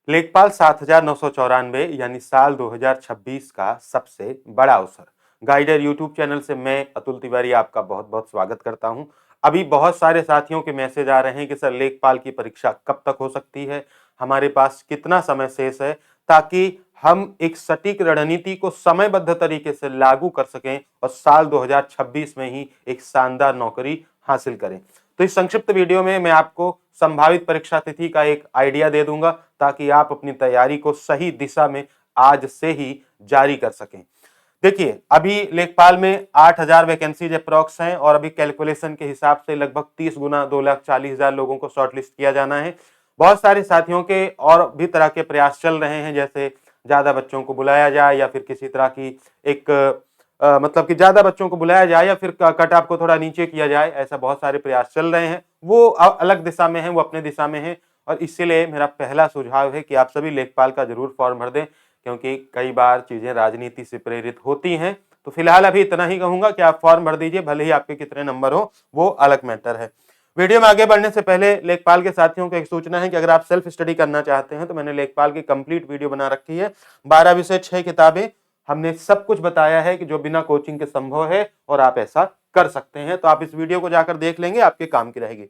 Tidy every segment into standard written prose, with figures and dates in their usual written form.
लेखपाल 7994 यानी साल 2026 का सबसे बड़ा अवसर। गाइडर यूट्यूब चैनल से मैं अतुल तिवारी आपका बहुत बहुत स्वागत करता हूं। अभी बहुत सारे साथियों के मैसेज आ रहे हैं कि सर लेखपाल की परीक्षा कब तक हो सकती है, हमारे पास कितना समय शेष है, ताकि हम एक सटीक रणनीति को समयबद्ध तरीके से लागू कर सकें और साल 2026 में ही एक शानदार नौकरी हासिल करें। तो इस संक्षिप्त वीडियो में मैं आपको संभावित परीक्षा तिथि का एक आइडिया दे दूंगा ताकि आप अपनी तैयारी को सही दिशा में आज से ही जारी कर सकें। देखिए, अभी लेखपाल में 8000 वैकेंसीज अप्रॉक्स हैं और अभी कैलकुलेशन के हिसाब से लगभग 30 गुना 2,40,000 लोगों को शॉर्टलिस्ट किया जाना है। बहुत सारे साथियों के और भी तरह के प्रयास चल रहे हैं, जैसे ज्यादा बच्चों को बुलाया जाए या फिर किसी तरह की एक मतलब कि ज्यादा बच्चों को बुलाया जाए या फिर कट ऑफ को थोड़ा नीचे किया जाए। ऐसा बहुत सारे प्रयास चल रहे हैं, वो अलग दिशा में है, वो अपने दिशा में है। और इसीलिए मेरा पहला सुझाव है कि आप सभी लेखपाल का जरूर फॉर्म भर दें, क्योंकि कई बार चीजें राजनीति से प्रेरित होती हैं। तो फिलहाल अभी इतना ही कहूंगा कि आप फॉर्म भर दीजिए, भले ही आपके कितने नंबर हो वो अलग मैटर है। वीडियो में आगे बढ़ने से पहले लेखपाल के साथियों को एक सूचना है कि अगर आप सेल्फ स्टडी करना चाहते हैं तो मैंने लेखपाल की कंप्लीट वीडियो बना रखी है। 12 विषय 6 किताबें, हमने सब कुछ बताया है कि जो बिना कोचिंग के संभव है और आप ऐसा कर सकते हैं। तो आप इस वीडियो को जाकर देख लेंगे, आपके काम की रहेगी।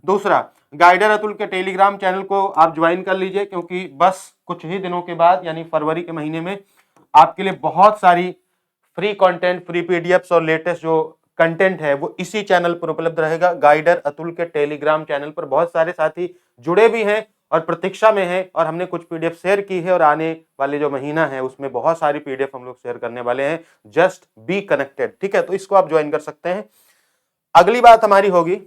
दूसरा, गाइडर अतुल के टेलीग्राम चैनल को आप ज्वाइन कर लीजिए, क्योंकि बस कुछ ही दिनों के बाद यानी फरवरी के महीने में आपके लिए बहुत सारी फ्री कंटेंट, फ्री पीडीएफ्स और लेटेस्ट जो कंटेंट है वो इसी चैनल पर उपलब्ध रहेगा। गाइडर अतुल के टेलीग्राम चैनल पर बहुत सारे साथी जुड़े भी हैं और प्रतीक्षा में है, और हमने कुछ पीडीएफ शेयर की है और आने वाले जो महीना है उसमें बहुत सारी पीडीएफ हम लोग शेयर करने वाले हैं। जस्ट बी कनेक्टेड, ठीक है? तो इसको आप ज्वाइन कर सकते हैं। अगली बात हमारी होगी,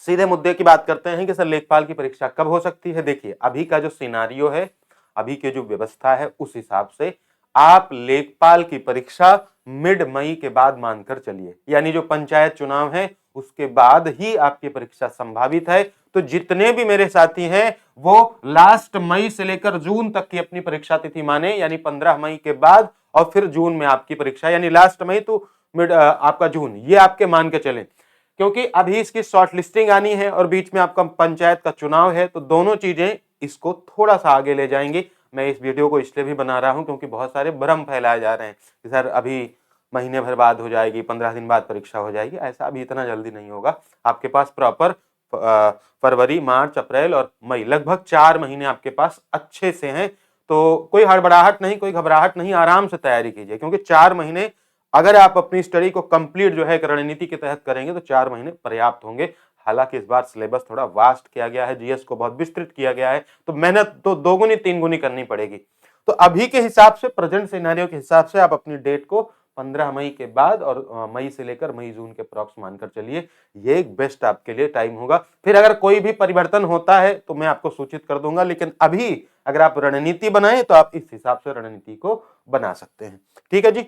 सीधे मुद्दे की बात करते हैं कि सर लेखपाल की परीक्षा कब हो सकती है। देखिए, अभी का जो सिनारियो है, अभी की जो व्यवस्था है, उस हिसाब से आप लेखपाल की परीक्षा मिड मई के बाद मानकर चलिए, यानी जो पंचायत चुनाव है उसके बाद ही आपकी परीक्षा संभावित है। तो जितने भी मेरे साथी हैं वो लास्ट मई से लेकर जून तक की अपनी परीक्षा तिथि माने, यानी 15 मई के बाद और फिर जून में आपकी परीक्षा, यानी लास्ट मई तो मिड आपका जून, ये आपके मान के चलें। क्योंकि अभी इसकी शॉर्ट लिस्टिंग आनी है और बीच में आपका पंचायत का चुनाव है, तो दोनों चीजें इसको थोड़ा सा आगे ले जाएंगी। मैं इस वीडियो को इसलिए भी बना रहा हूं क्योंकि बहुत सारे भ्रम फैलाए जा रहे हैं कि सर अभी महीने भर बाद हो जाएगी, 15 दिन बाद परीक्षा हो जाएगी। ऐसा अभी इतना जल्दी नहीं होगा। आपके पास प्रॉपर फरवरी, मार्च, अप्रैल और मई, लगभग 4 महीने आपके पास अच्छे से हैं। तो कोई हड़बड़ाहट नहीं, कोई घबराहट नहीं, आराम से तैयारी कीजिए, क्योंकि 4 महीने अगर आप अपनी स्टडी को कंप्लीट जो है रणनीति के तहत करेंगे तो 4 महीने पर्याप्त होंगे। हालांकि इस बार सिलेबस थोड़ा वास्ट किया गया है, जीएस को बहुत विस्तृत किया गया है, तो मेहनत तो दोगुनी तीन गुनी करनी पड़ेगी। तो अभी के हिसाब से, प्रेजेंट सिनेरियो के हिसाब से आप अपनी डेट को 15 मई के बाद और मई से लेकर मई जून के अप्रॉक्स मानकर चलिए, ये एक बेस्ट आपके लिए टाइम होगा। फिर अगर कोई भी परिवर्तन होता है तो मैं आपको सूचित कर दूंगा, लेकिन अभी अगर आप रणनीति बनाएं तो आप इस हिसाब से रणनीति को बना सकते हैं। ठीक है जी।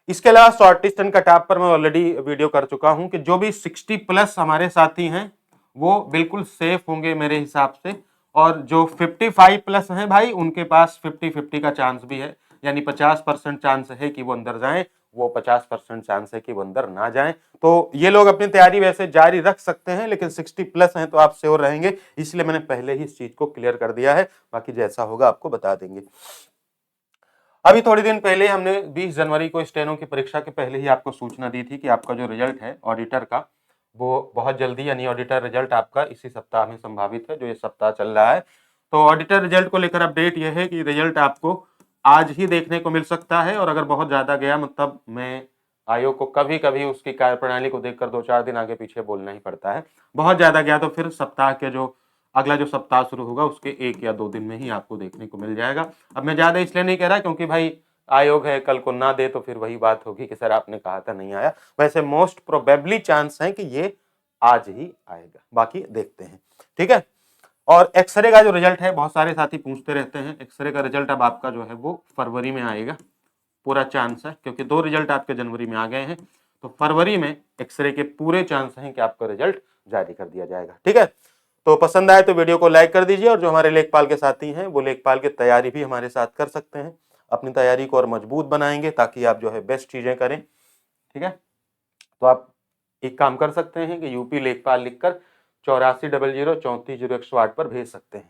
इसके अलावा शॉर्टेस्ट एंड कट ऑफ पर मैं ऑलरेडी वीडियो कर चुका हूं कि जो भी 60 प्लस हमारे साथी हैं वो बिल्कुल सेफ होंगे मेरे हिसाब से, और जो 55 प्लस हैं भाई, उनके पास 50-50 का चांस भी है, यानी 50% चांस है कि वो अंदर जाएं, वो 50% चांस है कि वो अंदर ना जाएं। तो ये लोग अपनी तैयारी वैसे जारी रख सकते हैं, लेकिन 60 प्लस हैं तो आप श्योर रहेंगे, इसलिए मैंने पहले ही इस चीज को क्लियर कर दिया है। बाकी जैसा होगा आपको बता देंगे। अभी थोड़ी दिन पहले हमने 20 जनवरी को स्टेनो की परीक्षा के पहले ही आपको सूचना दी थी कि आपका जो रिजल्ट है ऑडिटर का, वो बहुत जल्दी, यानी ऑडिटर रिजल्ट आपका इसी सप्ताह में संभावित है, जो ये सप्ताह चल रहा है। तो ऑडिटर रिजल्ट को लेकर अपडेट यह है कि रिजल्ट आपको आज ही देखने को मिल सकता है, और अगर बहुत ज्यादा गया, मतलब मैं आयोग को कभी कभी उसकी कार्यप्रणाली को देखकर 2-4 दिन आगे पीछे बोलना ही पड़ता है। बहुत ज्यादा गया तो फिर सप्ताह के जो अगला जो सप्ताह शुरू होगा उसके 1 या 2 दिन में ही आपको देखने को मिल जाएगा। अब मैं ज्यादा इसलिए नहीं कह रहा क्योंकि भाई आयोग है, कल को ना दे तो फिर वही बात होगी कि सर आपने कहा था नहीं आया। वैसे मोस्ट प्रोबेबली चांस है कि ये आज ही आएगा, बाकी देखते हैं। ठीक है। और एक्सरे का जो रिजल्ट है, बहुत सारे साथी पूछते रहते हैं, एक्सरे का रिजल्ट अब आपका जो है वो फरवरी में आएगा, पूरा चांस है, क्योंकि 2 रिजल्ट आपके जनवरी में आ गए हैं। तो फरवरी में एक्सरे के पूरे चांस हैं कि आपका रिजल्ट जारी कर दिया जाएगा। ठीक है। तो पसंद आए तो वीडियो को लाइक कर दीजिए, और जो हमारे लेखपाल के साथी हैं वो लेखपाल की तैयारी भी हमारे साथ कर सकते हैं, अपनी तैयारी को और मजबूत बनाएंगे ताकि आप जो है बेस्ट चीजें करें। ठीक है। तो आप एक काम कर सकते हैं कि यूपी लेखपाल लिखकर 8400 340108 पर भेज सकते हैं।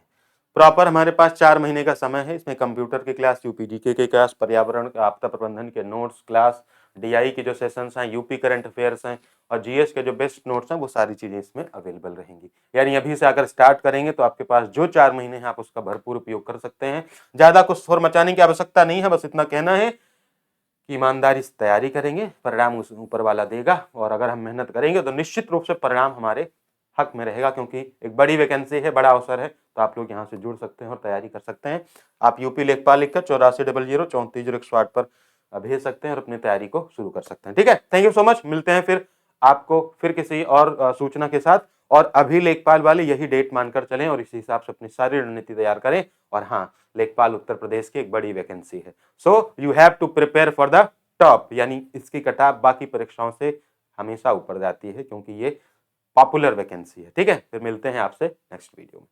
प्रॉपर हमारे पास 4 महीने का समय है। इसमें कंप्यूटर की क्लास, यूपीजीके की क्लास, पर्यावरण, आपदा प्रबंधन के नोट्स क्लास, डीआई के जो सेशंस हैं, यूपी करंट अफेयर्स हैं और जीएस के जो बेस्ट नोट्स हैं, वो सारी चीजें इसमें अवेलेबल रहेंगी। यानी अभी से अगर स्टार्ट करेंगे तो आपके पास जो 4 महीने हैं आप उसका भरपूर उपयोग कर सकते हैं। ज्यादा कुछ शोर मचाने की आवश्यकता नहीं है, बस इतना कहना है कि ईमानदारी से तैयारी करेंगे, परिणाम उस ऊपर वाला देगा और अगर हम मेहनत करेंगे तो निश्चित रूप से परिणाम हमारे हक में रहेगा, क्योंकि एक बड़ी वैकेंसी है, बड़ा अवसर है। तो आप लोग यहाँ से जुड़ सकते हैं और तैयारी कर सकते हैं। आप यूपी लेखपाल लिखकर 8400 3408 पर भेज सकते हैं और अपनी तैयारी को शुरू कर सकते हैं। ठीक है, थैंक यू सो मच। मिलते हैं फिर आपको फिर किसी और सूचना के साथ। और अभी लेखपाल वाले यही डेट मानकर चलें और इसी हिसाब से अपनी सारी रणनीति तैयार करें। और हाँ, लेखपाल उत्तर प्रदेश की एक बड़ी वैकेंसी है। So you have to prepare for the top, यानी इसकी कटाव बाकी परीक्षाओं से हमेशा ऊपर जाती है, क्योंकि ये पॉपुलर वैकेंसी है। ठीक है, फिर मिलते हैं आपसे नेक्स्ट वीडियो में।